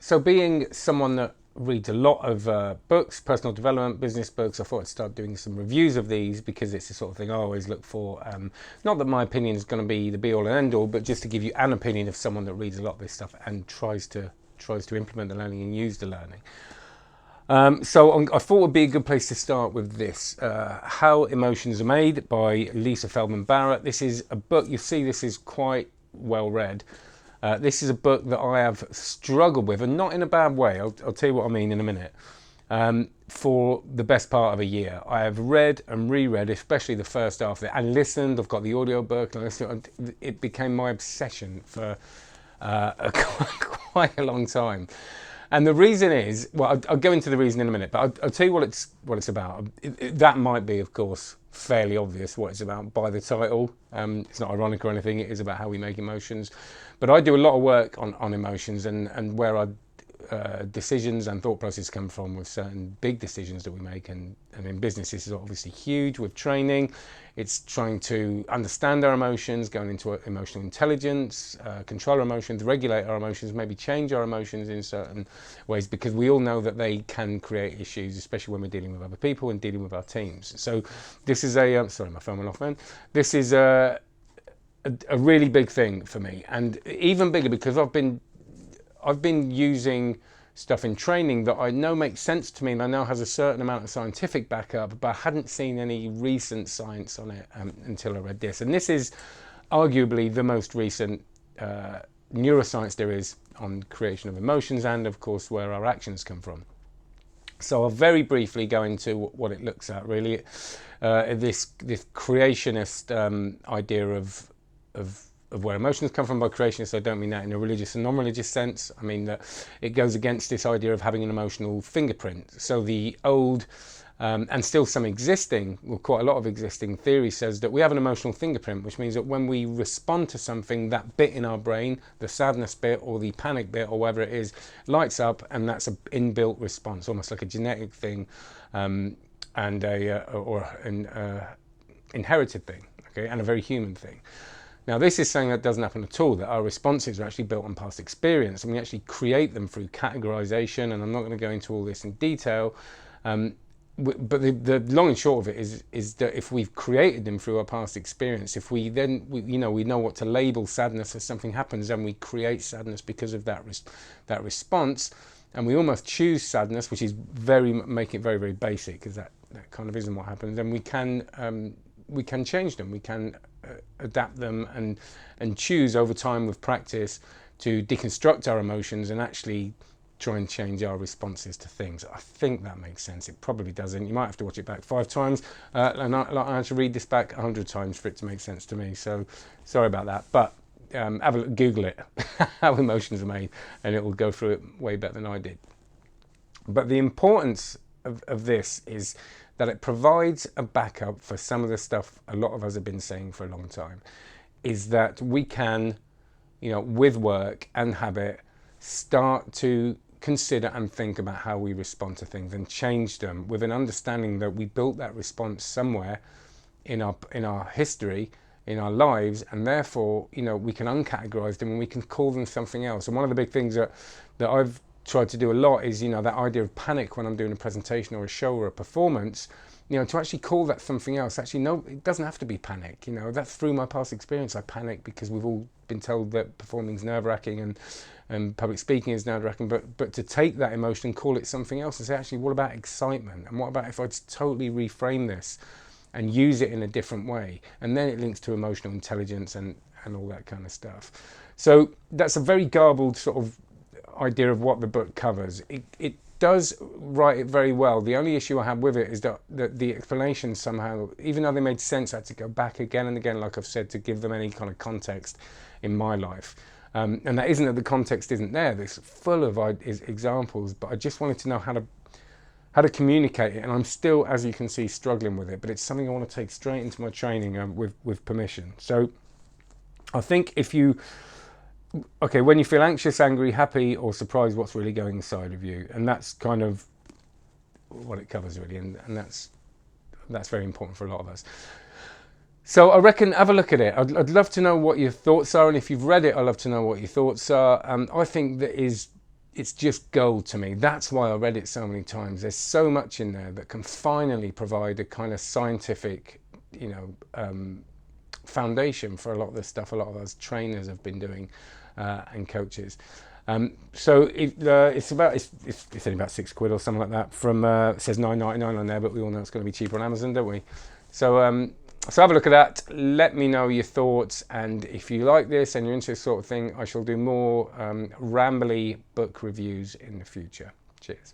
So being someone that reads a lot of books, personal development, business books, I thought I'd start doing some reviews of these because it's the sort of thing I always look for. Not that my opinion is going to be the be all and end all, but just to give you an opinion of someone that reads a lot of this stuff and tries to implement the learning and use the learning. So I thought it would be a good place to start with this. How Emotions Are Made by Lisa Feldman Barrett. This is a book, you see this is quite well read. This is a book that I have struggled with, and not in a bad way, I'll tell you what I mean in a minute, for the best part of a year. I have read and reread, especially the first half of it, and listened. I've got the audio book, and it became my obsession for quite a long time. And the reason is, well, I'll go into the reason in a minute, but I'll tell you what it's about. That might be, of course, fairly obvious what it's about by the title. It's not ironic or anything. It is about how we make emotions. But I do a lot of work on emotions and where our decisions and thought process come from with certain big decisions that we make. And in business, this is obviously huge with training. It's trying to understand our emotions, going into emotional intelligence, control our emotions, regulate our emotions, maybe change our emotions in certain ways, because we all know that they can create issues, especially when we're dealing with other people and dealing with our teams. So this is sorry, my phone went off then. This is a really big thing for me, and even bigger because I've been using stuff in training that I know makes sense to me and I know has a certain amount of scientific backup, but I hadn't seen any recent science on it until I read this. And this is arguably the most recent neuroscience there is on creation of emotions and, of course, where our actions come from. So I'll very briefly go into what it looks at, really. This creationist idea of where emotions come from by creationists. I don't mean that in a religious and non-religious sense. I mean that it goes against this idea of having an emotional fingerprint. So the old and still some existing, well, quite a lot of existing theory says that we have an emotional fingerprint, which means that when we respond to something, that bit in our brain, the sadness bit or the panic bit or whatever it is, lights up, and that's an inbuilt response, almost like a genetic thing and an inherited thing, okay, and a very human thing. Now, this is something that doesn't happen at all, that our responses are actually built on past experience, and we actually create them through categorization, and I'm not going to go into all this in detail, but the long and short of it is that if we've created them through our past experience, if we know what to label sadness as something happens, and we create sadness because of that response, and we almost choose sadness, which is make it very, very basic, because that kind of isn't what happens, and we can change them, we can adapt them and choose over time with practice to deconstruct our emotions and actually try and change our responses to things. I think that makes sense. It probably doesn't. You might have to watch it back 5 times and I have to read this back 100 times for it to make sense to me. So sorry about that. But have a look, Google it, how emotions are made, and it will go through it way better than I did. But the importance of this is that it provides a backup for some of the stuff a lot of us have been saying for a long time, is that we can, with work and habit, start to consider and think about how we respond to things and change them with an understanding that we built that response somewhere in our history, in our lives, and therefore, we can uncategorize them and we can call them something else. And one of the big things that I've tried to do a lot is, that idea of panic when I'm doing a presentation or a show or a performance, to actually call that something else. Actually, no, it doesn't have to be panic. That's through my past experience. I panic because we've all been told that performing is nerve-wracking and public speaking is nerve-wracking, but to take that emotion and call it something else and say, actually, what about excitement? And what about if I just totally reframe this and use it in a different way? And then it links to emotional intelligence and all that kind of stuff. So that's a very garbled sort of idea of what the book covers. It does write it very well. The only issue I have with it is that the explanations somehow, even though they made sense, I had to go back again and again, like I've said, to give them any kind of context in my life. And that isn't that the context isn't there. It's full of examples, but I just wanted to know how to communicate it. And I'm still, as you can see, struggling with it. But it's something I want to take straight into my training with permission. So I think when you feel anxious, angry, happy, or surprised, what's really going inside of you? And that's kind of what it covers, really, and that's very important for a lot of us. So I reckon, have a look at it. I'd love to know what your thoughts are, and if you've read it, I'd love to know what your thoughts are. I think that is it's just gold to me. That's why I read it so many times. There's so much in there that can finally provide a kind of scientific, foundation for a lot of the stuff a lot of us trainers have been doing and coaches. So it's only about £6 or something like that. From it says $9.99 on there, but we all know it's going to be cheaper on Amazon, don't we? So so have a look at that. Let me know your thoughts, and if you like this and you're into this sort of thing, I shall do more rambly book reviews in the future. Cheers.